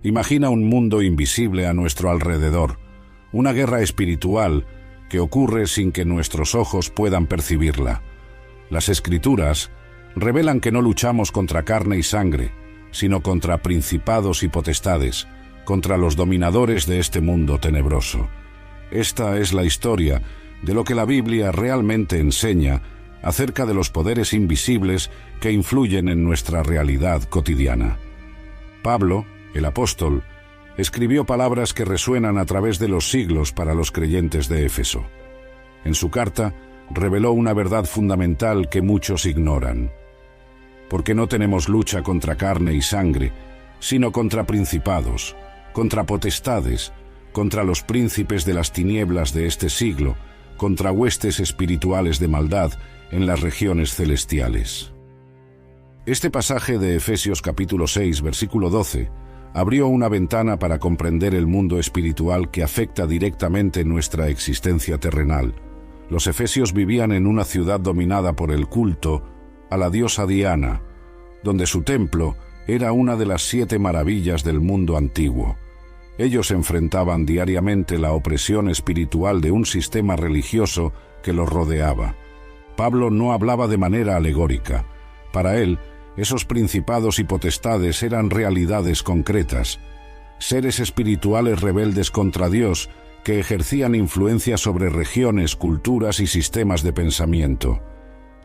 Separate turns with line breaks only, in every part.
Imagina un mundo invisible a nuestro alrededor, una guerra espiritual que ocurre sin que nuestros ojos puedan percibirla. Las Escrituras revelan que no luchamos contra carne y sangre, sino contra principados y potestades, contra los dominadores de este mundo tenebroso. Esta es la historia de lo que la Biblia realmente enseña acerca de los poderes invisibles que influyen en nuestra realidad cotidiana. Pablo, el apóstol, escribió palabras que resuenan a través de los siglos para los creyentes de Éfeso. En su carta, reveló una verdad fundamental que muchos ignoran. Porque no tenemos lucha contra carne y sangre, sino contra principados, contra potestades, contra los príncipes de las tinieblas de este siglo, contra huestes espirituales de maldad en las regiones celestiales. Este pasaje de Efesios capítulo 6, versículo 12, abrió una ventana para comprender el mundo espiritual que afecta directamente nuestra existencia terrenal. Los efesios vivían en una ciudad dominada por el culto a la diosa Diana, donde su templo era una de las 7 maravillas del mundo antiguo. Ellos enfrentaban diariamente la opresión espiritual de un sistema religioso que los rodeaba. Pablo no hablaba de manera alegórica. Para él, esos principados y potestades eran realidades concretas, seres espirituales rebeldes contra Dios que ejercían influencia sobre regiones, culturas y sistemas de pensamiento.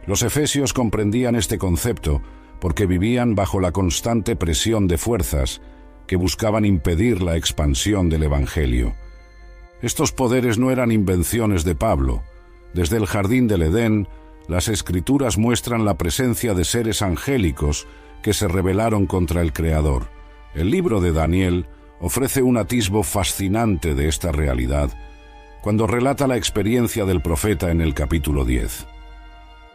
Los efesios comprendían este concepto porque vivían bajo la constante presión de fuerzas que buscaban impedir la expansión del Evangelio. Estos poderes no eran invenciones de Pablo. Desde el jardín del Edén, las Escrituras muestran la presencia de seres angélicos que se rebelaron contra el Creador. El libro de Daniel ofrece un atisbo fascinante de esta realidad cuando relata la experiencia del profeta en el capítulo 10.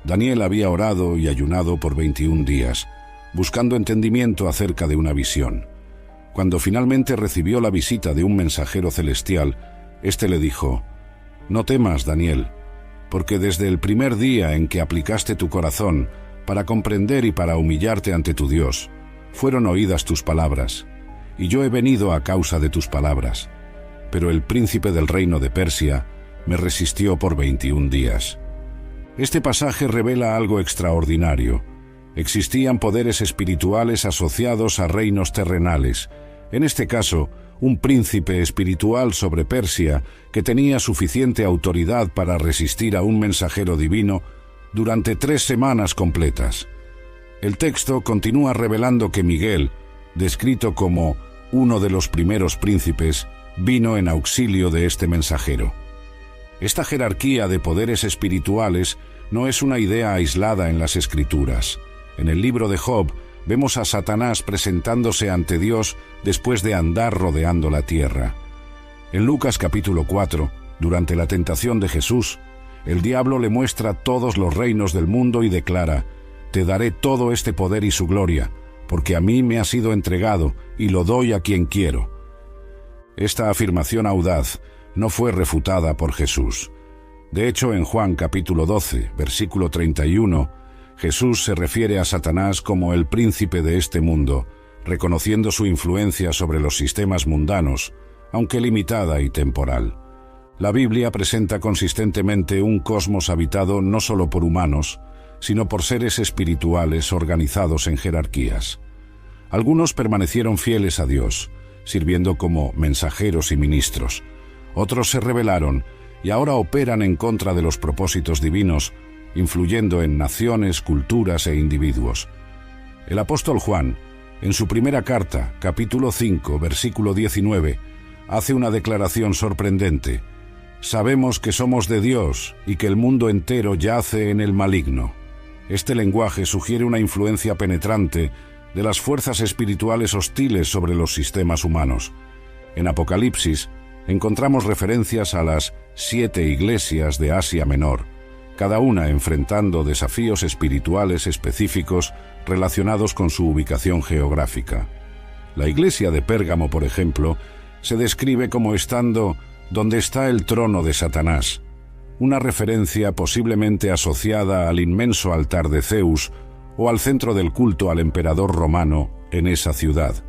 Daniel había orado y ayunado por 21 días, buscando entendimiento acerca de una visión. Cuando finalmente recibió la visita de un mensajero celestial, éste le dijo: «No temas, Daniel, porque desde el primer día en que aplicaste tu corazón para comprender y para humillarte ante tu Dios, fueron oídas tus palabras, y yo he venido a causa de tus palabras. Pero el príncipe del reino de Persia me resistió por 21 días». Este pasaje revela algo extraordinario. Existían poderes espirituales asociados a reinos terrenales. En este caso, un príncipe espiritual sobre Persia que tenía suficiente autoridad para resistir a un mensajero divino durante 3 semanas completas. El texto continúa revelando que Miguel, descrito como uno de los primeros príncipes, vino en auxilio de este mensajero. Esta jerarquía de poderes espirituales no es una idea aislada en las Escrituras. En el libro de Job vemos a Satanás presentándose ante Dios después de andar rodeando la tierra. En Lucas capítulo 4, durante la tentación de Jesús, el diablo le muestra todos los reinos del mundo y declara: «Te daré todo este poder y su gloria, porque a mí me ha sido entregado y lo doy a quien quiero». Esta afirmación audaz no fue refutada por Jesús. De hecho, en Juan capítulo 12, versículo 31, Jesús se refiere a Satanás como el príncipe de este mundo, reconociendo su influencia sobre los sistemas mundanos, aunque limitada y temporal. La Biblia presenta consistentemente un cosmos habitado no solo por humanos, sino por seres espirituales organizados en jerarquías. Algunos permanecieron fieles a Dios, sirviendo como mensajeros y ministros. Otros se rebelaron y ahora operan en contra de los propósitos divinos, influyendo en naciones, culturas e individuos. El apóstol Juan, en su primera carta, capítulo 5, versículo 19, hace una declaración sorprendente: «Sabemos que somos de Dios y que el mundo entero yace en el maligno». Este lenguaje sugiere una influencia penetrante de las fuerzas espirituales hostiles sobre los sistemas humanos. En Apocalipsis encontramos referencias a las 7 iglesias de Asia Menor, cada una enfrentando desafíos espirituales específicos relacionados con su ubicación geográfica. La iglesia de Pérgamo, por ejemplo, se describe como estando donde está el trono de Satanás, una referencia posiblemente asociada al inmenso altar de Zeus o al centro del culto al emperador romano en esa ciudad.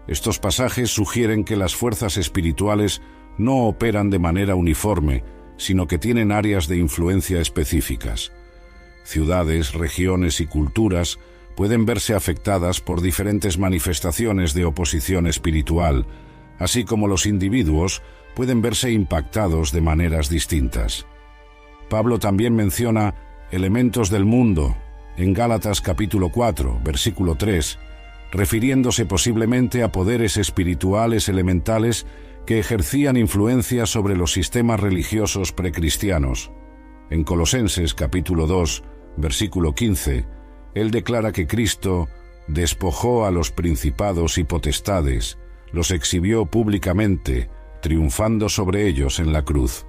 Estos pasajes sugieren que las fuerzas espirituales no operan de manera uniforme, sino que tienen áreas de influencia específicas. Ciudades, regiones y culturas pueden verse afectadas por diferentes manifestaciones de oposición espiritual, así como los individuos pueden verse impactados de maneras distintas. Pablo también menciona elementos del mundo en Gálatas capítulo 4, versículo 3, refiriéndose posiblemente a poderes espirituales elementales que ejercían influencia sobre los sistemas religiosos precristianos. En Colosenses capítulo 2, versículo 15, él declara que Cristo despojó a los principados y potestades, los exhibió públicamente, triunfando sobre ellos en la cruz.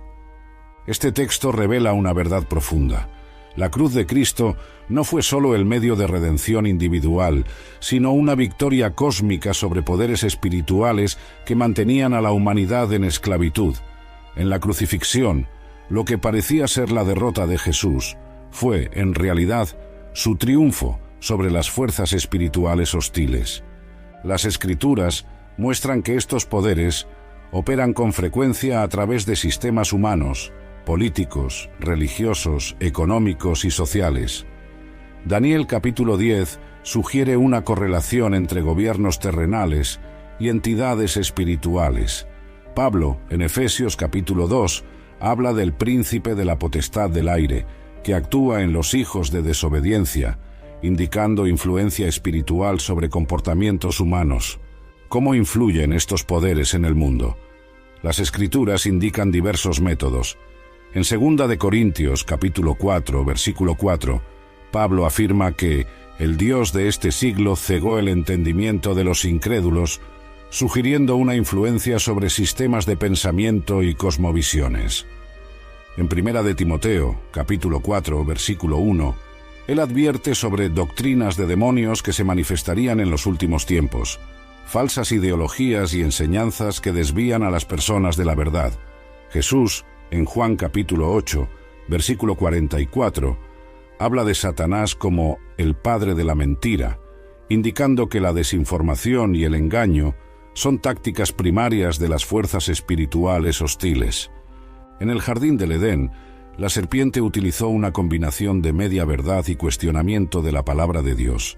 Este texto revela una verdad profunda. La cruz de Cristo no fue solo el medio de redención individual, sino una victoria cósmica sobre poderes espirituales que mantenían a la humanidad en esclavitud. En la crucifixión, lo que parecía ser la derrota de Jesús fue, en realidad, su triunfo sobre las fuerzas espirituales hostiles. Las Escrituras muestran que estos poderes operan con frecuencia a través de sistemas humanos, políticos, religiosos, económicos y sociales. Daniel capítulo 10 sugiere una correlación entre gobiernos terrenales y entidades espirituales. Pablo, en Efesios capítulo 2, habla del príncipe de la potestad del aire, que actúa en los hijos de desobediencia, indicando influencia espiritual sobre comportamientos humanos. ¿Cómo influyen estos poderes en el mundo? Las Escrituras indican diversos métodos. En 2 de Corintios, capítulo 4, versículo 4, Pablo afirma que el Dios de este siglo cegó el entendimiento de los incrédulos, sugiriendo una influencia sobre sistemas de pensamiento y cosmovisiones. En 1 de Timoteo, capítulo 4, versículo 1, él advierte sobre doctrinas de demonios que se manifestarían en los últimos tiempos, falsas ideologías y enseñanzas que desvían a las personas de la verdad. Jesús, en Juan capítulo 8, versículo 44, habla de Satanás como el padre de la mentira, indicando que la desinformación y el engaño son tácticas primarias de las fuerzas espirituales hostiles. En el jardín del Edén, la serpiente utilizó una combinación de media verdad y cuestionamiento de la palabra de Dios.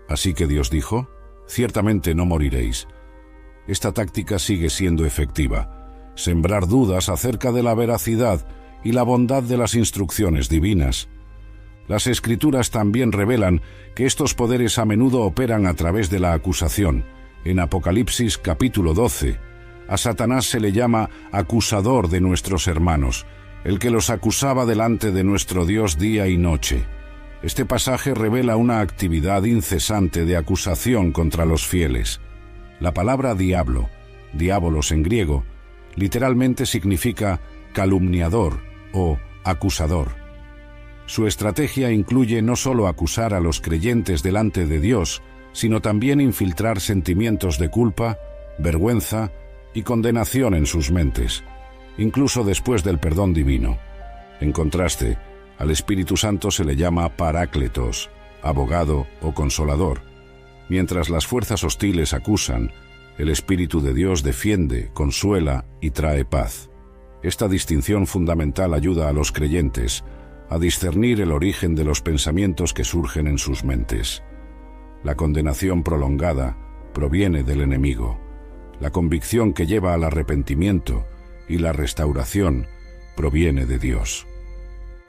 Así que Dios dijo: «Ciertamente no moriréis». Esta táctica sigue siendo efectiva. Sembrar dudas acerca de la veracidad y la bondad de las instrucciones divinas. Las Escrituras también revelan que estos poderes a menudo operan a través de la acusación. En Apocalipsis capítulo 12, a Satanás se le llama acusador de nuestros hermanos, el que los acusaba delante de nuestro Dios día y noche. Este pasaje revela una actividad incesante de acusación contra los fieles. La palabra diablo, diabolos en griego, literalmente significa calumniador o acusador. Su estrategia incluye no solo acusar a los creyentes delante de Dios, sino también infiltrar sentimientos de culpa, vergüenza y condenación en sus mentes, incluso después del perdón divino. En contraste, al Espíritu Santo se le llama Parácletos, abogado o consolador. Mientras las fuerzas hostiles acusan, el Espíritu de Dios defiende, consuela y trae paz. Esta distinción fundamental ayuda a los creyentes a discernir el origen de los pensamientos que surgen en sus mentes. La condenación prolongada proviene del enemigo. La convicción que lleva al arrepentimiento y la restauración proviene de Dios.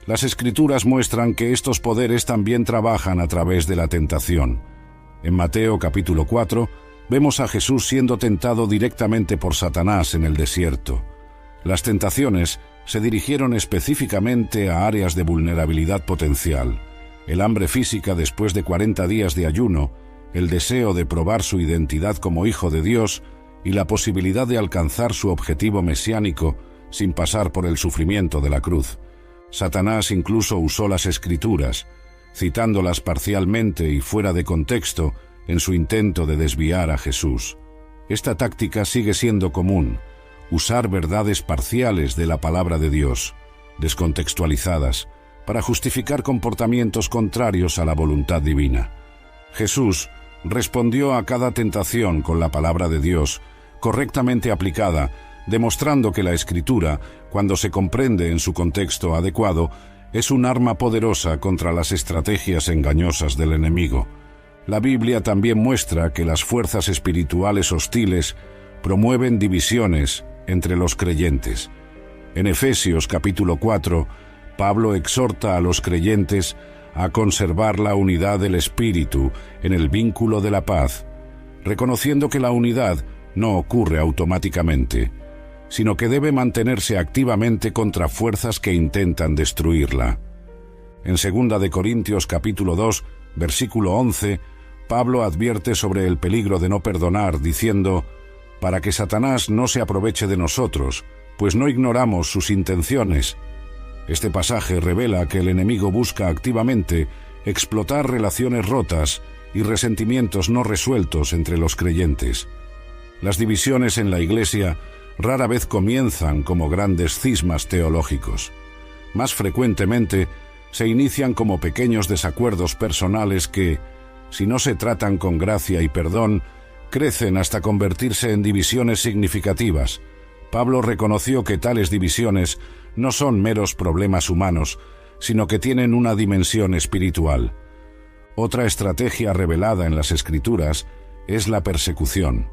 Las Escrituras muestran que estos poderes también trabajan a través de la tentación. En Mateo capítulo 4, vemos a Jesús siendo tentado directamente por Satanás en el desierto. Las tentaciones se dirigieron específicamente a áreas de vulnerabilidad potencial: el hambre física después de 40 días de ayuno, el deseo de probar su identidad como hijo de Dios y la posibilidad de alcanzar su objetivo mesiánico sin pasar por el sufrimiento de la cruz. Satanás incluso usó las Escrituras, citándolas parcialmente y fuera de contexto en su intento de desviar a Jesús. Esta táctica sigue siendo común: usar verdades parciales de la palabra de Dios, descontextualizadas, para justificar comportamientos contrarios a la voluntad divina. Jesús respondió a cada tentación con la palabra de Dios, correctamente aplicada, demostrando que la Escritura, cuando se comprende en su contexto adecuado, es un arma poderosa contra las estrategias engañosas del enemigo. La Biblia también muestra que las fuerzas espirituales hostiles promueven divisiones entre los creyentes. En Efesios capítulo 4, Pablo exhorta a los creyentes a conservar la unidad del Espíritu en el vínculo de la paz, reconociendo que la unidad no ocurre automáticamente, sino que debe mantenerse activamente contra fuerzas que intentan destruirla. En 2 de Corintios capítulo 2, versículo 11, Pablo advierte sobre el peligro de no perdonar, diciendo: «Para que Satanás no se aproveche de nosotros, pues no ignoramos sus intenciones». Este pasaje revela que el enemigo busca activamente explotar relaciones rotas y resentimientos no resueltos entre los creyentes. Las divisiones en la Iglesia rara vez comienzan como grandes cismas teológicos. Más frecuentemente se inician como pequeños desacuerdos personales que, si no se tratan con gracia y perdón, crecen hasta convertirse en divisiones significativas. Pablo reconoció que tales divisiones no son meros problemas humanos, sino que tienen una dimensión espiritual. Otra estrategia revelada en las Escrituras es la persecución.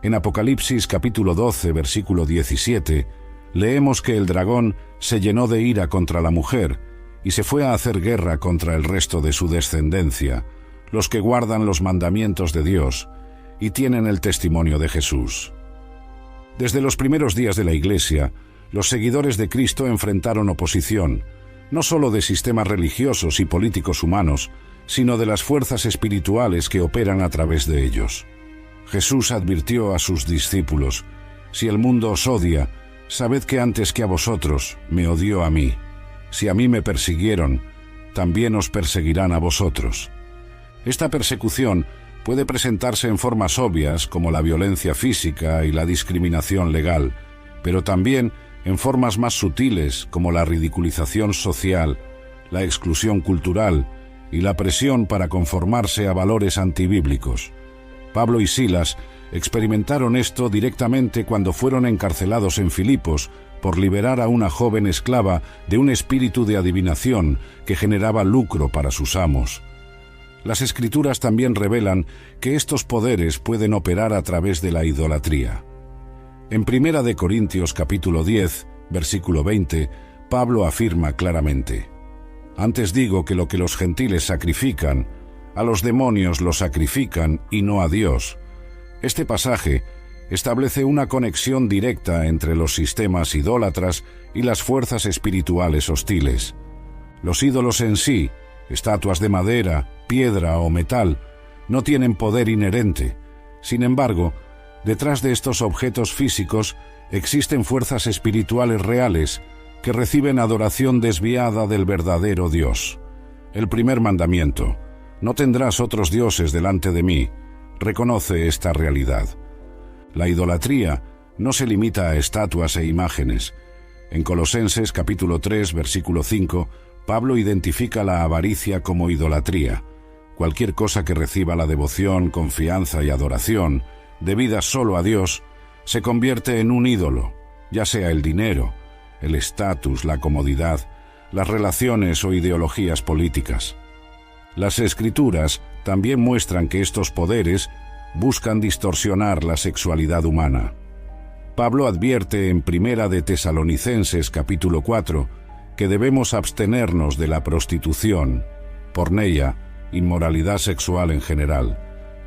En Apocalipsis capítulo 12, versículo 17, leemos que el dragón se llenó de ira contra la mujer y se fue a hacer guerra contra el resto de su descendencia, los que guardan los mandamientos de Dios y tienen el testimonio de Jesús. Desde los primeros días de la Iglesia, los seguidores de Cristo enfrentaron oposición, no solo de sistemas religiosos y políticos humanos, sino de las fuerzas espirituales que operan a través de ellos. Jesús advirtió a sus discípulos: «Si el mundo os odia, sabed que antes que a vosotros me odió a mí. Si a mí me persiguieron, también os perseguirán a vosotros». Esta persecución puede presentarse en formas obvias como la violencia física y la discriminación legal, pero también en formas más sutiles como la ridiculización social, la exclusión cultural y la presión para conformarse a valores antibíblicos. Pablo y Silas experimentaron esto directamente cuando fueron encarcelados en Filipos por liberar a una joven esclava de un espíritu de adivinación que generaba lucro para sus amos. Las Escrituras también revelan que estos poderes pueden operar a través de la idolatría. En 1 de Corintios capítulo 10, versículo 20, Pablo afirma claramente: «Antes digo que lo que los gentiles sacrifican, a los demonios lo sacrifican y no a Dios». Este pasaje establece una conexión directa entre los sistemas idólatras y las fuerzas espirituales hostiles. Los ídolos en sí, estatuas de madera, piedra o metal, no tienen poder inherente. Sin embargo, detrás de estos objetos físicos existen fuerzas espirituales reales que reciben adoración desviada del verdadero Dios. El primer mandamiento: «No tendrás otros dioses delante de mí», reconoce esta realidad. La idolatría no se limita a estatuas e imágenes. En Colosenses capítulo 3, versículo 5, Pablo identifica la avaricia como idolatría. Cualquier cosa que reciba la devoción, confianza y adoración debida solo a Dios se convierte en un ídolo, ya sea el dinero, el estatus, la comodidad, las relaciones o ideologías políticas. Las Escrituras también muestran que estos poderes buscan distorsionar la sexualidad humana. Pablo advierte en 1 de Tesalonicenses capítulo 4 que debemos abstenernos de la prostitución, porneia, inmoralidad sexual en general,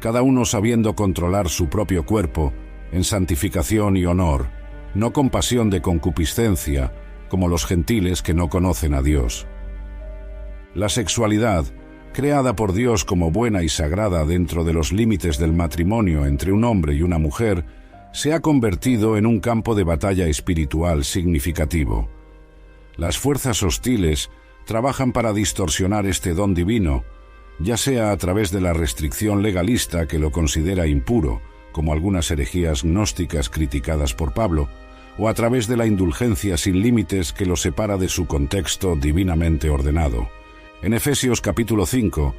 cada uno sabiendo controlar su propio cuerpo en santificación y honor, no con pasión de concupiscencia, como los gentiles que no conocen a Dios. La sexualidad, creada por Dios como buena y sagrada dentro de los límites del matrimonio entre un hombre y una mujer, se ha convertido en un campo de batalla espiritual significativo. Las fuerzas hostiles trabajan para distorsionar este don divino, ya sea a través de la restricción legalista que lo considera impuro, como algunas herejías gnósticas criticadas por Pablo, o a través de la indulgencia sin límites que lo separa de su contexto divinamente ordenado. En Efesios capítulo 5,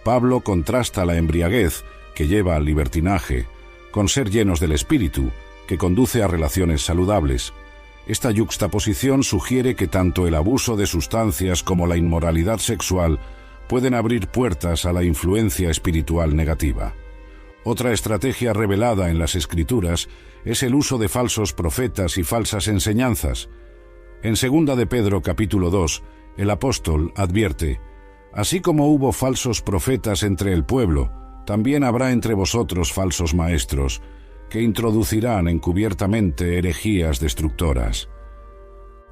Pablo contrasta la embriaguez que lleva al libertinaje, con ser llenos del Espíritu, que conduce a relaciones saludables. Esta yuxtaposición sugiere que tanto el abuso de sustancias como la inmoralidad sexual pueden abrir puertas a la influencia espiritual negativa. Otra estrategia revelada en las Escrituras es el uso de falsos profetas y falsas enseñanzas. En 2 de Pedro capítulo 2, el apóstol advierte: «Así como hubo falsos profetas entre el pueblo, también habrá entre vosotros falsos maestros, que introducirán encubiertamente herejías destructoras».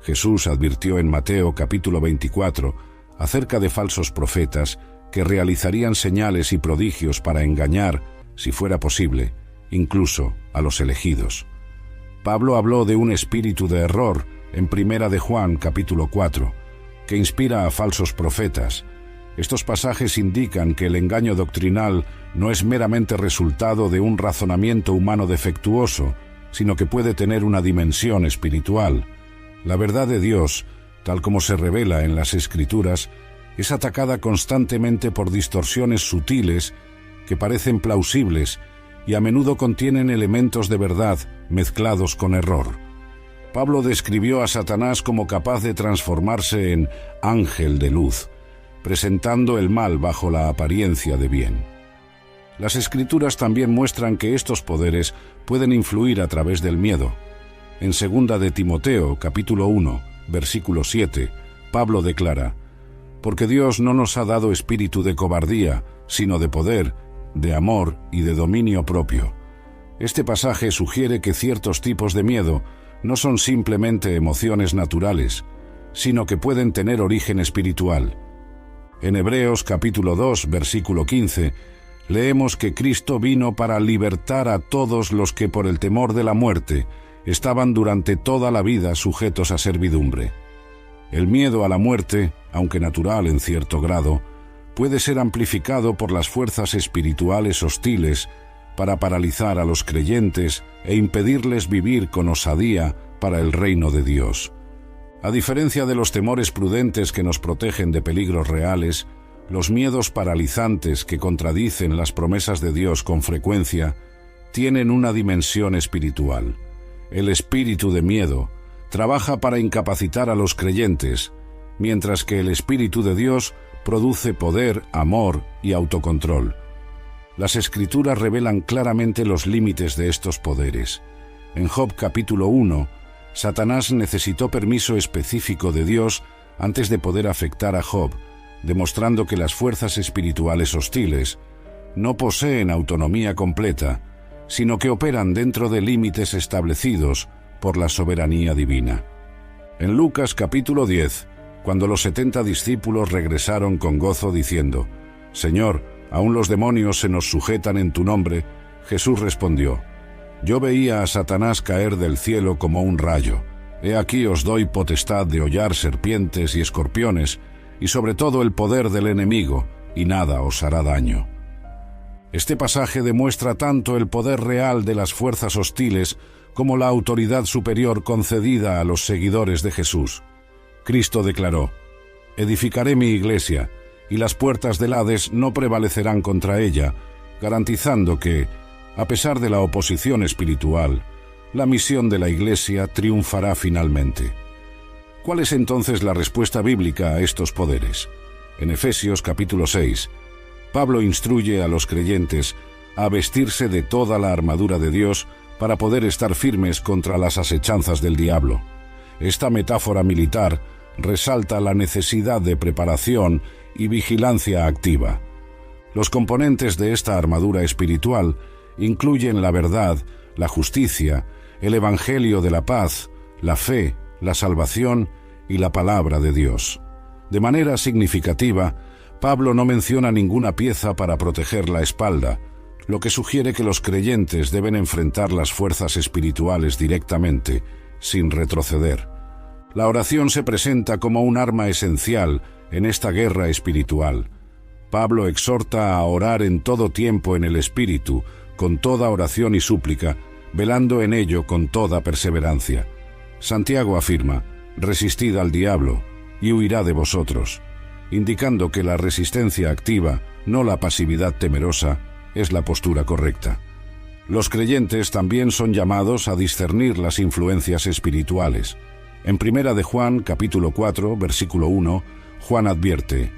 Jesús advirtió en Mateo capítulo 24 acerca de falsos profetas que realizarían señales y prodigios para engañar, si fuera posible, incluso a los elegidos. Pablo habló de un espíritu de error en 1 de Juan capítulo 4, que inspira a falsos profetas. Estos pasajes indican que el engaño doctrinal no es meramente resultado de un razonamiento humano defectuoso, sino que puede tener una dimensión espiritual. La verdad de Dios, tal como se revela en las Escrituras, es atacada constantemente por distorsiones sutiles que parecen plausibles y a menudo contienen elementos de verdad mezclados con error. Pablo describió a Satanás como capaz de transformarse en ángel de luz, presentando el mal bajo la apariencia de bien. Las Escrituras también muestran que estos poderes pueden influir a través del miedo. En 2 de Timoteo, capítulo 1, versículo 7, Pablo declara: «Porque Dios no nos ha dado espíritu de cobardía, sino de poder, de amor y de dominio propio». Este pasaje sugiere que ciertos tipos de miedo no son simplemente emociones naturales, sino que pueden tener origen espiritual. En Hebreos capítulo 2, versículo 15, leemos que Cristo vino para libertar a todos los que por el temor de la muerte estaban durante toda la vida sujetos a servidumbre. El miedo a la muerte, aunque natural en cierto grado, puede ser amplificado por las fuerzas espirituales hostiles para paralizar a los creyentes e impedirles vivir con osadía para el reino de Dios. A diferencia de los temores prudentes que nos protegen de peligros reales, los miedos paralizantes que contradicen las promesas de Dios con frecuencia tienen una dimensión espiritual. El espíritu de miedo trabaja para incapacitar a los creyentes, mientras que el Espíritu de Dios produce poder, amor y autocontrol. Las Escrituras revelan claramente los límites de estos poderes. En Job capítulo 1, Satanás necesitó permiso específico de Dios antes de poder afectar a Job, demostrando que las fuerzas espirituales hostiles no poseen autonomía completa, sino que operan dentro de límites establecidos por la soberanía divina. En Lucas capítulo 10, cuando los 70 discípulos regresaron con gozo diciendo: «Señor, aún los demonios se nos sujetan en tu nombre», Jesús respondió: «Yo veía a Satanás caer del cielo como un rayo. He aquí os doy potestad de hollar serpientes y escorpiones, y sobre todo el poder del enemigo, y nada os hará daño». Este pasaje demuestra tanto el poder real de las fuerzas hostiles como la autoridad superior concedida a los seguidores de Jesús. Cristo declaró: «Edificaré mi iglesia, y las puertas del Hades no prevalecerán contra ella», garantizando que, a pesar de la oposición espiritual, la misión de la iglesia triunfará finalmente. ¿Cuál es entonces la respuesta bíblica a estos poderes? En Efesios capítulo 6, Pablo instruye a los creyentes a vestirse de toda la armadura de Dios para poder estar firmes contra las asechanzas del diablo. Esta metáfora militar resalta la necesidad de preparación y vigilancia activa. Los componentes de esta armadura espiritual incluyen la verdad, la justicia, el evangelio de la paz, la fe, la salvación y la palabra de Dios. De manera significativa, Pablo no menciona ninguna pieza para proteger la espalda, lo que sugiere que los creyentes deben enfrentar las fuerzas espirituales directamente, sin retroceder. La oración se presenta como un arma esencial en esta guerra espiritual. Pablo exhorta a orar en todo tiempo en el Espíritu, con toda oración y súplica, velando en ello con toda perseverancia. Santiago afirma: «Resistid al diablo, y huirá de vosotros», indicando que la resistencia activa, no la pasividad temerosa, es la postura correcta. Los creyentes también son llamados a discernir las influencias espirituales. En 1 de Juan, capítulo 4, versículo 1, Juan advierte: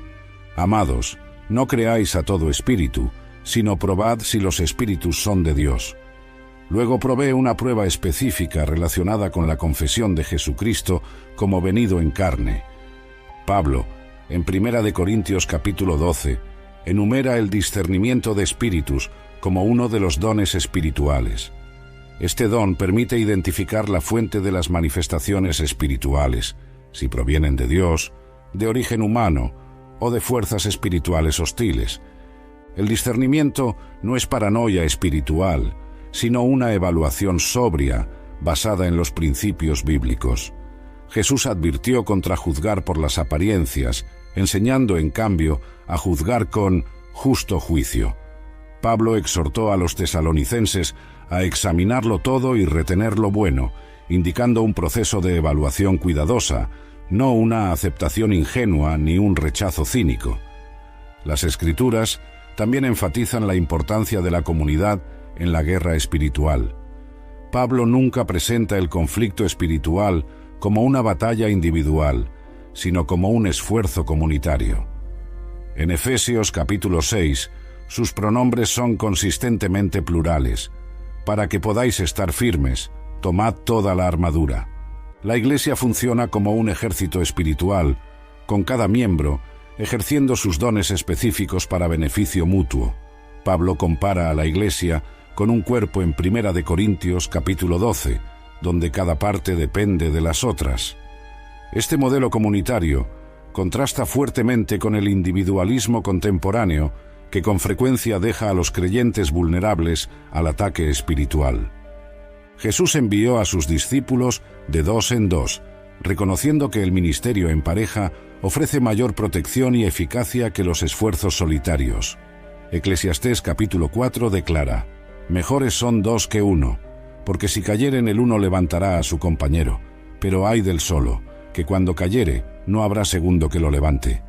«Amados, no creáis a todo espíritu, sino probad si los espíritus son de Dios». Luego provee una prueba específica relacionada con la confesión de Jesucristo como venido en carne. Pablo, en 1 de Corintios capítulo 12, enumera el discernimiento de espíritus como uno de los dones espirituales. Este don permite identificar la fuente de las manifestaciones espirituales, si provienen de Dios, de origen humano o de fuerzas espirituales hostiles. El discernimiento no es paranoia espiritual, sino una evaluación sobria, basada en los principios bíblicos. Jesús advirtió contra juzgar por las apariencias, enseñando, en cambio, a juzgar con justo juicio. Pablo exhortó a los tesalonicenses a examinarlo todo y retener lo bueno, indicando un proceso de evaluación cuidadosa, no una aceptación ingenua ni un rechazo cínico. Las Escrituras también enfatizan la importancia de la comunidad en la guerra espiritual. Pablo nunca presenta el conflicto espiritual como una batalla individual, sino como un esfuerzo comunitario. En Efesios capítulo 6, sus pronombres son consistentemente plurales. Para que podáis estar firmes, tomad toda la armadura. La Iglesia funciona como un ejército espiritual, con cada miembro ejerciendo sus dones específicos para beneficio mutuo. Pablo compara a la Iglesia con un cuerpo en 1 de Corintios capítulo 12, donde cada parte depende de las otras. Este modelo comunitario contrasta fuertemente con el individualismo contemporáneo que con frecuencia deja a los creyentes vulnerables al ataque espiritual. Jesús envió a sus discípulos de 2 en 2, reconociendo que el ministerio en pareja ofrece mayor protección y eficacia que los esfuerzos solitarios. Eclesiastés capítulo 4 declara: «Mejores son 2 que 1, porque si cayeren el uno levantará a su compañero, pero ay del solo, que cuando cayere no habrá segundo que lo levante».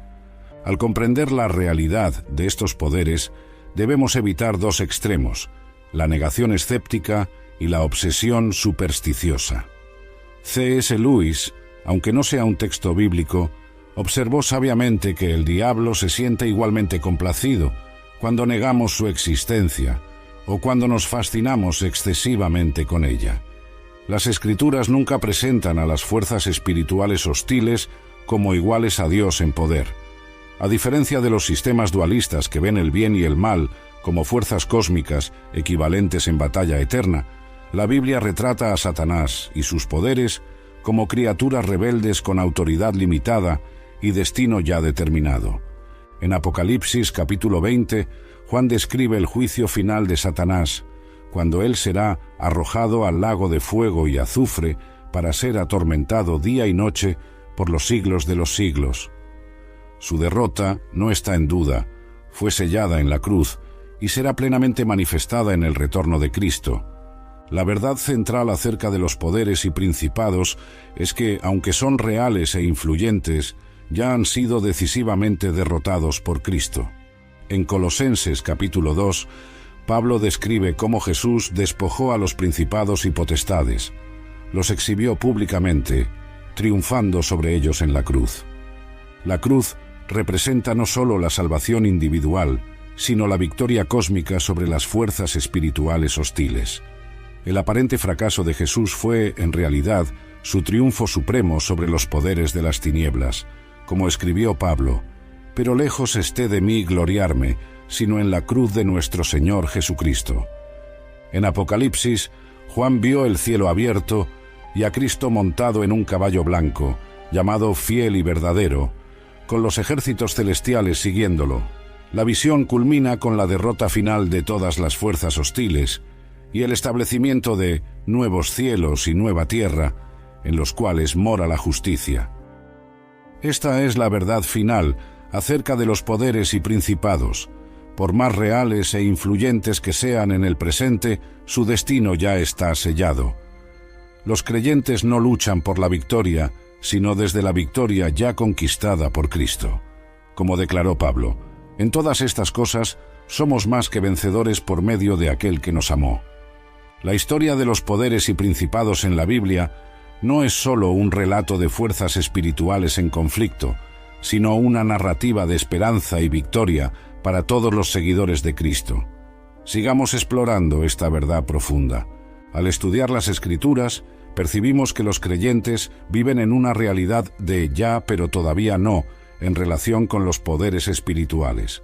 Al comprender la realidad de estos poderes, debemos evitar dos extremos: la negación escéptica y la obsesión supersticiosa. C.S. Lewis, aunque no sea un texto bíblico, observó sabiamente que el diablo se siente igualmente complacido cuando negamos su existencia o cuando nos fascinamos excesivamente con ella. Las Escrituras nunca presentan a las fuerzas espirituales hostiles como iguales a Dios en poder. A diferencia de los sistemas dualistas que ven el bien y el mal como fuerzas cósmicas equivalentes en batalla eterna, la Biblia retrata a Satanás y sus poderes como criaturas rebeldes con autoridad limitada y destino ya determinado. En Apocalipsis capítulo 20, Juan describe el juicio final de Satanás, cuando él será arrojado al lago de fuego y azufre para ser atormentado día y noche por los siglos de los siglos. Su derrota no está en duda, fue sellada en la cruz y será plenamente manifestada en el retorno de Cristo. La verdad central acerca de los poderes y principados es que, aunque son reales e influyentes, ya han sido decisivamente derrotados por Cristo. En Colosenses capítulo 2, Pablo describe cómo Jesús despojó a los principados y potestades, los exhibió públicamente, triunfando sobre ellos en la cruz. La cruz representa no solo la salvación individual, sino la victoria cósmica sobre las fuerzas espirituales hostiles. El aparente fracaso de Jesús fue, en realidad, su triunfo supremo sobre los poderes de las tinieblas. Como escribió Pablo: «Pero lejos esté de mí gloriarme, sino en la cruz de nuestro Señor Jesucristo». En Apocalipsis, Juan vio el cielo abierto y a Cristo montado en un caballo blanco, llamado Fiel y Verdadero, con los ejércitos celestiales siguiéndolo. La visión culmina con la derrota final de todas las fuerzas hostiles y el establecimiento de nuevos cielos y nueva tierra, en los cuales mora la justicia. Esta es la verdad final acerca de los poderes y principados. Por más reales e influyentes que sean en el presente, su destino ya está sellado. Los creyentes no luchan por la victoria, sino desde la victoria ya conquistada por Cristo. Como declaró Pablo: «En todas estas cosas somos más que vencedores por medio de aquel que nos amó. La historia de los poderes y principados en la Biblia no es sólo un relato de fuerzas espirituales en conflicto, sino una narrativa de esperanza y victoria para todos los seguidores de Cristo. Sigamos explorando esta verdad profunda. Al estudiar las Escrituras, percibimos que los creyentes viven en una realidad de ya pero todavía no en relación con los poderes espirituales.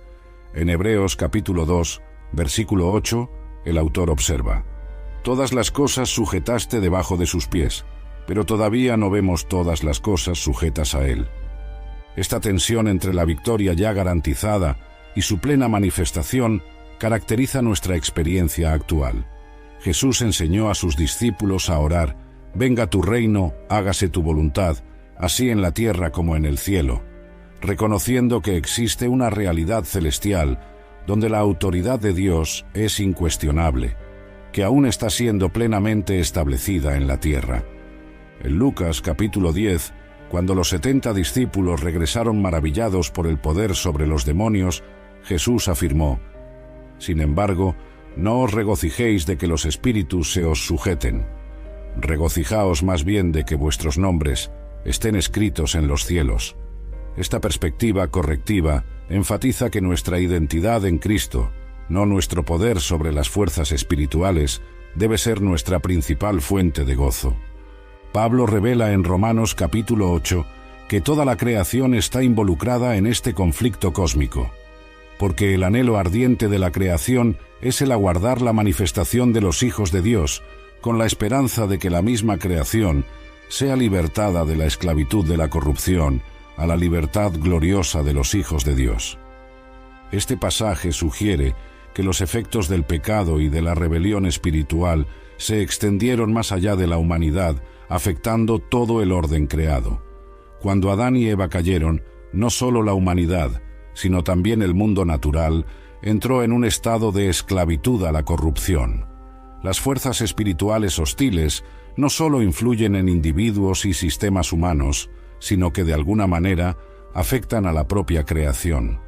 En Hebreos capítulo 2, versículo 8, el autor observa: «Todas las cosas sujetaste debajo de sus pies, pero todavía no vemos todas las cosas sujetas a él». Esta tensión entre la victoria ya garantizada y su plena manifestación caracteriza nuestra experiencia actual. Jesús enseñó a sus discípulos a orar: «Venga tu reino, hágase tu voluntad, así en la tierra como en el cielo», reconociendo que existe una realidad celestial donde la autoridad de Dios es incuestionable, que aún está siendo plenamente establecida en la tierra. En Lucas capítulo 10, cuando los 70 discípulos regresaron maravillados por el poder sobre los demonios, Jesús afirmó: «Sin embargo, no os regocijéis de que los espíritus se os sujeten. Regocijaos más bien de que vuestros nombres estén escritos en los cielos». Esta perspectiva correctiva enfatiza que nuestra identidad en Cristo, no nuestro poder sobre las fuerzas espirituales, debe ser nuestra principal fuente de gozo. Pablo revela en Romanos capítulo 8 que toda la creación está involucrada en este conflicto cósmico, porque el anhelo ardiente de la creación es el aguardar la manifestación de los hijos de Dios, con la esperanza de que la misma creación sea libertada de la esclavitud de la corrupción a la libertad gloriosa de los hijos de Dios. Este pasaje sugiere que los efectos del pecado y de la rebelión espiritual se extendieron más allá de la humanidad, afectando todo el orden creado. Cuando Adán y Eva cayeron, no solo la humanidad, sino también el mundo natural, entró en un estado de esclavitud a la corrupción. Las fuerzas espirituales hostiles no solo influyen en individuos y sistemas humanos, sino que de alguna manera afectan a la propia creación.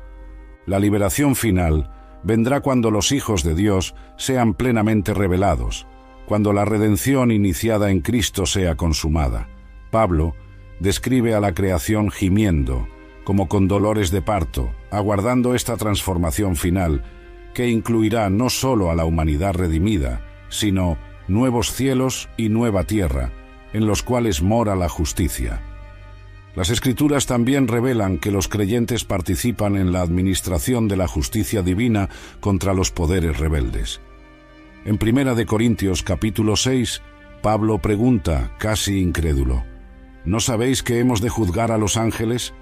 La liberación final vendrá cuando los hijos de Dios sean plenamente revelados, cuando la redención iniciada en Cristo sea consumada. Pablo describe a la creación gimiendo, como con dolores de parto, aguardando esta transformación final, que incluirá no solo a la humanidad redimida, sino nuevos cielos y nueva tierra, en los cuales mora la justicia. Las Escrituras también revelan que los creyentes participan en la administración de la justicia divina contra los poderes rebeldes. En 1 Corintios capítulo 6, Pablo pregunta, casi incrédulo: ¿no sabéis que hemos de juzgar a los ángeles?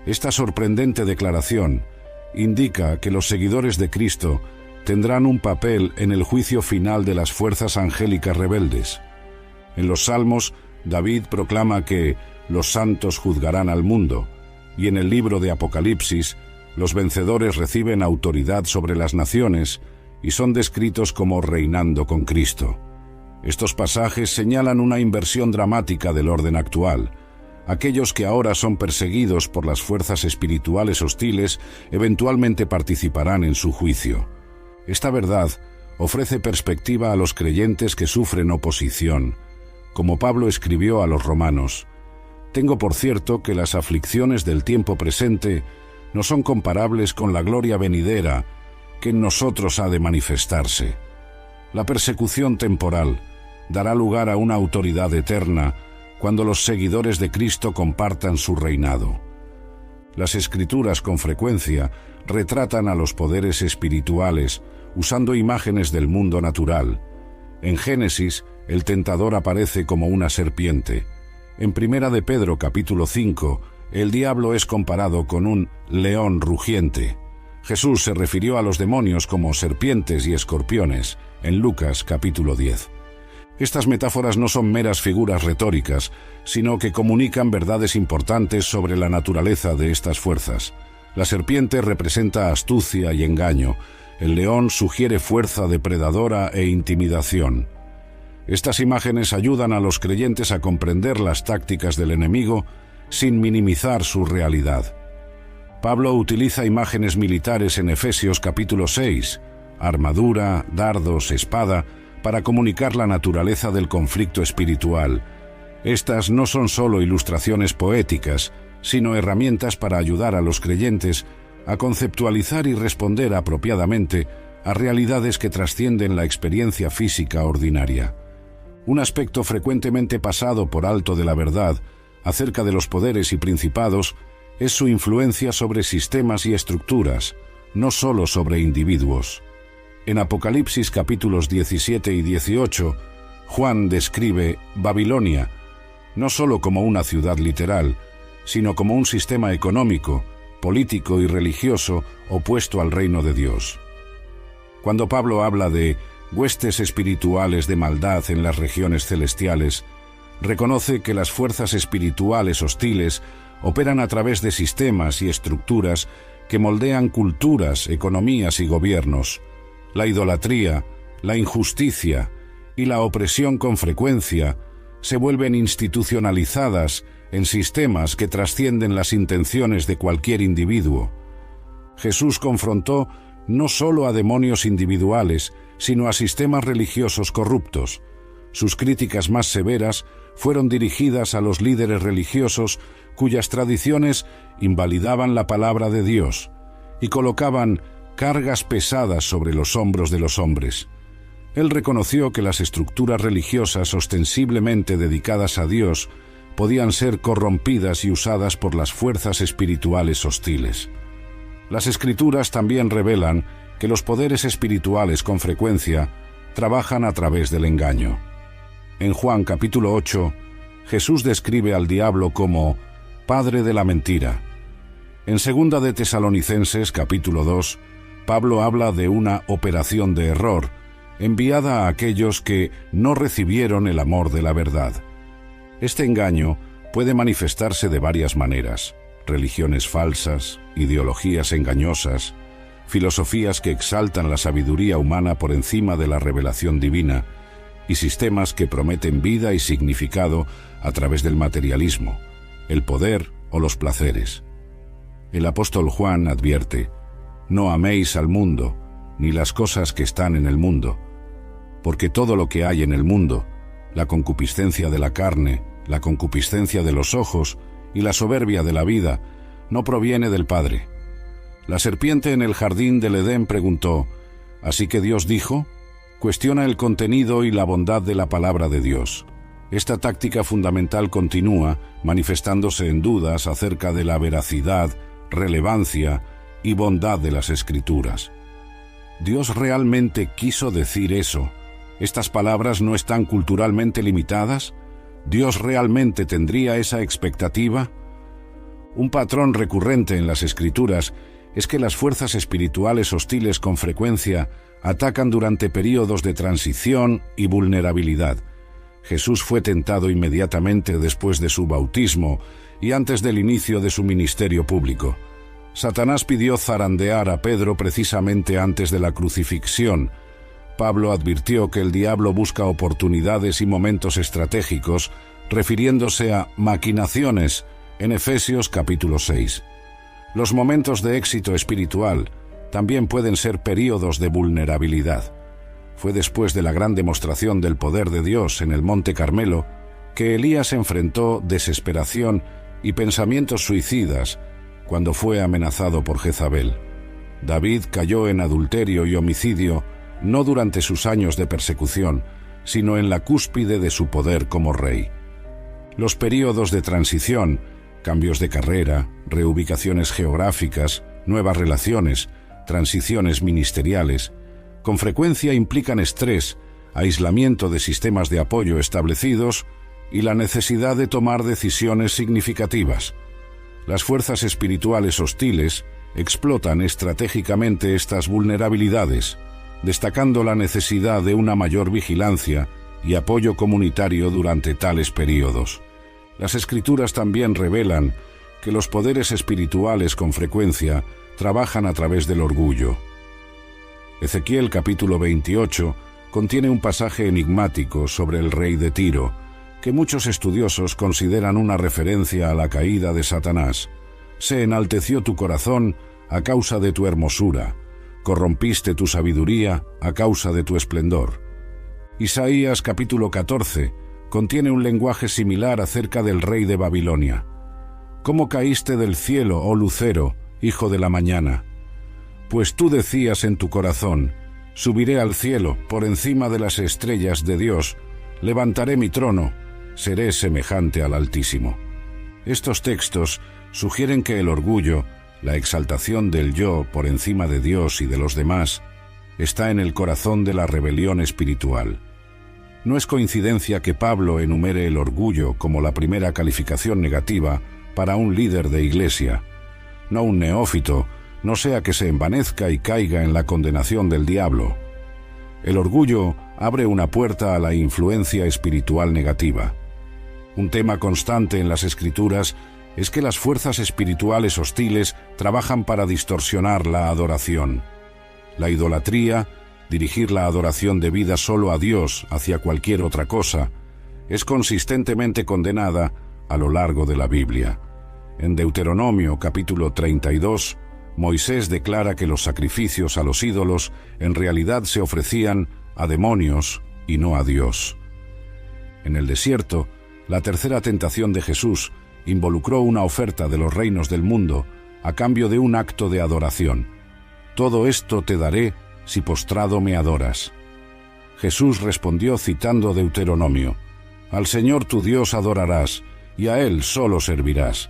Esta sorprendente declaración indica que los seguidores de Cristo tendrán un papel en el juicio final de las fuerzas angélicas rebeldes. En los Salmos, David proclama que los santos juzgarán al mundo, y en el libro de Apocalipsis, los vencedores reciben autoridad sobre las naciones y son descritos como reinando con Cristo. Estos pasajes señalan una inversión dramática del orden actual. Aquellos que ahora son perseguidos por las fuerzas espirituales hostiles eventualmente participarán en su juicio. Esta verdad ofrece perspectiva a los creyentes que sufren oposición. Como Pablo escribió a los romanos: «Tengo por cierto que las aflicciones del tiempo presente no son comparables con la gloria venidera que en nosotros ha de manifestarse». La persecución temporal dará lugar a una autoridad eterna cuando los seguidores de Cristo compartan su reinado. Las Escrituras con frecuencia retratan a los poderes espirituales usando imágenes del mundo natural. En Génesis, el tentador aparece como una serpiente. En 1 Pedro capítulo 5, el diablo es comparado con un león rugiente. Jesús se refirió a los demonios como serpientes y escorpiones en Lucas capítulo 10. Estas metáforas no son meras figuras retóricas, sino que comunican verdades importantes sobre la naturaleza de estas fuerzas. La serpiente representa astucia y engaño. El león sugiere fuerza depredadora e intimidación. Estas imágenes ayudan a los creyentes a comprender las tácticas del enemigo sin minimizar su realidad. Pablo utiliza imágenes militares en Efesios capítulo 6, armadura, dardos, espada, para comunicar la naturaleza del conflicto espiritual. Estas no son solo ilustraciones poéticas, sino herramientas para ayudar a los creyentes a conceptualizar y responder apropiadamente a realidades que trascienden la experiencia física ordinaria. Un aspecto frecuentemente pasado por alto de la verdad acerca de los poderes y principados es su influencia sobre sistemas y estructuras, no solo sobre individuos. En Apocalipsis capítulos 17 y 18, Juan describe Babilonia no solo como una ciudad literal, sino como un sistema económico, político y religioso opuesto al reino de Dios. Cuando Pablo habla de huestes espirituales de maldad en las regiones celestiales, reconoce que las fuerzas espirituales hostiles operan a través de sistemas y estructuras que moldean culturas, economías y gobiernos. La idolatría, la injusticia y la opresión con frecuencia se vuelven institucionalizadas en sistemas que trascienden las intenciones de cualquier individuo. Jesús confrontó no solo a demonios individuales, sino a sistemas religiosos corruptos. Sus críticas más severas fueron dirigidas a los líderes religiosos cuyas tradiciones invalidaban la palabra de Dios y colocaban cargas pesadas sobre los hombros de los hombres. Él reconoció que las estructuras religiosas ostensiblemente dedicadas a Dios podían ser corrompidas y usadas por las fuerzas espirituales hostiles. Las Escrituras también revelan que los poderes espirituales con frecuencia trabajan a través del engaño. En Juan capítulo 8, Jesús describe al diablo como padre de la mentira. En 2 de Tesalonicenses capítulo 2, Pablo habla de una operación de error enviada a aquellos que no recibieron el amor de la verdad. Este engaño puede manifestarse de varias maneras: religiones falsas, ideologías engañosas, filosofías que exaltan la sabiduría humana por encima de la revelación divina, y sistemas que prometen vida y significado a través del materialismo, el poder o los placeres. El apóstol Juan advierte: no améis al mundo, ni las cosas que están en el mundo, porque todo lo que hay en el mundo, la concupiscencia de la carne, la concupiscencia de los ojos y la soberbia de la vida, no proviene del Padre. La serpiente en el jardín del Edén preguntó: ¿así que Dios dijo? Cuestiona el contenido y la bondad de la palabra de Dios. Esta táctica fundamental continúa manifestándose en dudas acerca de la veracidad, relevancia y bondad de las Escrituras. ¿Dios realmente quiso decir eso? ¿Estas palabras no están culturalmente limitadas? ¿Dios realmente tendría esa expectativa? Un patrón recurrente en las Escrituras es que las fuerzas espirituales hostiles con frecuencia atacan durante períodos de transición y vulnerabilidad. Jesús fue tentado inmediatamente después de su bautismo y antes del inicio de su ministerio público. Satanás pidió zarandear a Pedro precisamente antes de la crucifixión. Pablo advirtió que el diablo busca oportunidades y momentos estratégicos, refiriéndose a maquinaciones en Efesios capítulo 6. Los momentos de éxito espiritual también pueden ser períodos de vulnerabilidad. Fue después de la gran demostración del poder de Dios en el Monte Carmelo que Elías enfrentó desesperación y pensamientos suicidas cuando fue amenazado por Jezabel. David cayó en adulterio y homicidio no durante sus años de persecución, sino en la cúspide de su poder como rey. Los períodos de transición, cambios de carrera, reubicaciones geográficas, nuevas relaciones, transiciones ministeriales, con frecuencia implican estrés, aislamiento de sistemas de apoyo establecidos y la necesidad de tomar decisiones significativas. Las fuerzas espirituales hostiles explotan estratégicamente estas vulnerabilidades, destacando la necesidad de una mayor vigilancia y apoyo comunitario durante tales períodos. Las Escrituras también revelan que los poderes espirituales con frecuencia trabajan a través del orgullo. Ezequiel capítulo 28 contiene un pasaje enigmático sobre el rey de Tiro, que muchos estudiosos consideran una referencia a la caída de Satanás. Se enalteció tu corazón a causa de tu hermosura, corrompiste tu sabiduría a causa de tu esplendor. Isaías capítulo 14 contiene un lenguaje similar acerca del rey de Babilonia. ¿Cómo caíste del cielo, oh lucero, hijo de la mañana? Pues tú decías en tu corazón, subiré al cielo, por encima de las estrellas de Dios, levantaré mi trono, seré semejante al Altísimo. Estos textos sugieren que el orgullo, la exaltación del yo por encima de Dios y de los demás, está en el corazón de la rebelión espiritual. No es coincidencia que Pablo enumere el orgullo como la primera calificación negativa para un líder de iglesia, no un neófito, no sea que se envanezca y caiga en la condenación del diablo. El orgullo abre una puerta a la influencia espiritual negativa. Un tema constante en las Escrituras es que las fuerzas espirituales hostiles trabajan para distorsionar la adoración. La idolatría, dirigir la adoración debida solo a Dios hacia cualquier otra cosa, es consistentemente condenada a lo largo de la Biblia. En Deuteronomio capítulo 32, Moisés declara que los sacrificios a los ídolos en realidad se ofrecían a demonios y no a Dios. En el desierto, la tercera tentación de Jesús involucró una oferta de los reinos del mundo a cambio de un acto de adoración. Todo esto te daré si postrado me adoras. Jesús respondió citando Deuteronomio, al Señor tu Dios adorarás, y a Él solo servirás.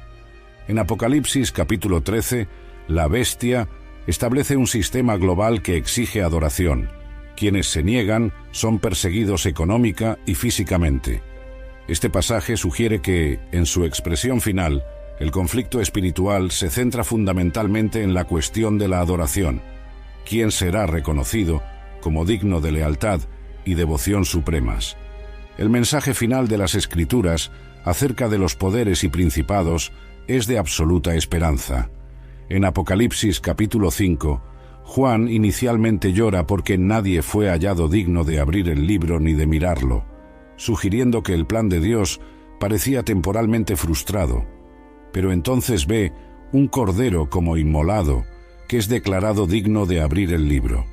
En Apocalipsis capítulo 13, la bestia establece un sistema global que exige adoración. Quienes se niegan son perseguidos económica y físicamente. Este pasaje sugiere que, en su expresión final, el conflicto espiritual se centra fundamentalmente en la cuestión de la adoración. ¿Quién será reconocido como digno de lealtad y devoción supremas? El mensaje final de las Escrituras acerca de los poderes y principados es de absoluta esperanza. En Apocalipsis capítulo 5, Juan inicialmente llora porque nadie fue hallado digno de abrir el libro ni de mirarlo, sugiriendo que el plan de Dios parecía temporalmente frustrado. Pero entonces ve un cordero como inmolado, que es declarado digno de abrir el libro.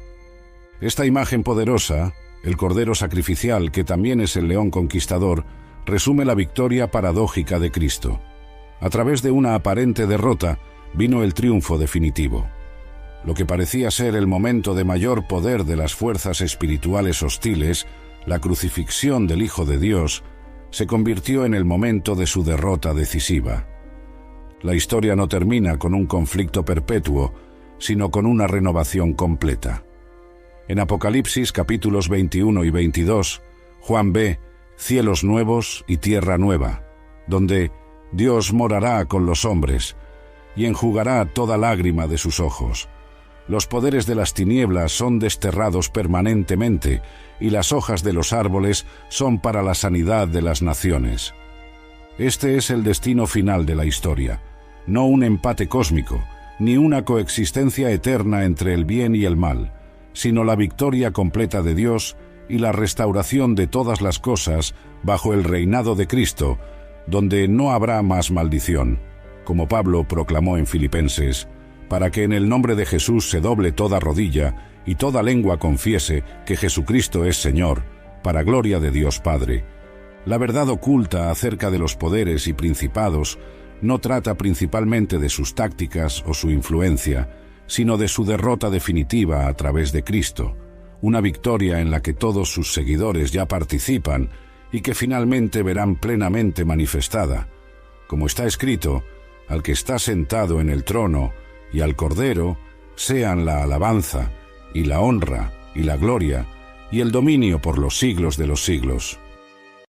Esta imagen poderosa, el cordero sacrificial, que también es el león conquistador, resume la victoria paradójica de Cristo. A través de una aparente derrota, vino el triunfo definitivo. Lo que parecía ser el momento de mayor poder de las fuerzas espirituales hostiles, la crucifixión del Hijo de Dios, se convirtió en el momento de su derrota decisiva. La historia no termina con un conflicto perpetuo, sino con una renovación completa. En Apocalipsis capítulos 21 y 22, Juan ve cielos nuevos y tierra nueva, donde Dios morará con los hombres y enjugará toda lágrima de sus ojos. Los poderes de las tinieblas son desterrados permanentemente y las hojas de los árboles son para la sanidad de las naciones. Este es el destino final de la historia, no un empate cósmico, ni una coexistencia eterna entre el bien y el mal, sino la victoria completa de Dios y la restauración de todas las cosas bajo el reinado de Cristo, donde no habrá más maldición, como Pablo proclamó en Filipenses, para que en el nombre de Jesús se doble toda rodilla y toda lengua confiese que Jesucristo es Señor, para gloria de Dios Padre. La verdad oculta acerca de los poderes y principados no trata principalmente de sus tácticas o su influencia, sino de su derrota definitiva a través de Cristo, una victoria en la que todos sus seguidores ya participan y que finalmente verán plenamente manifestada. Como está escrito, al que está sentado en el trono y al Cordero sean la alabanza y la honra y la gloria y el dominio por los siglos de los siglos.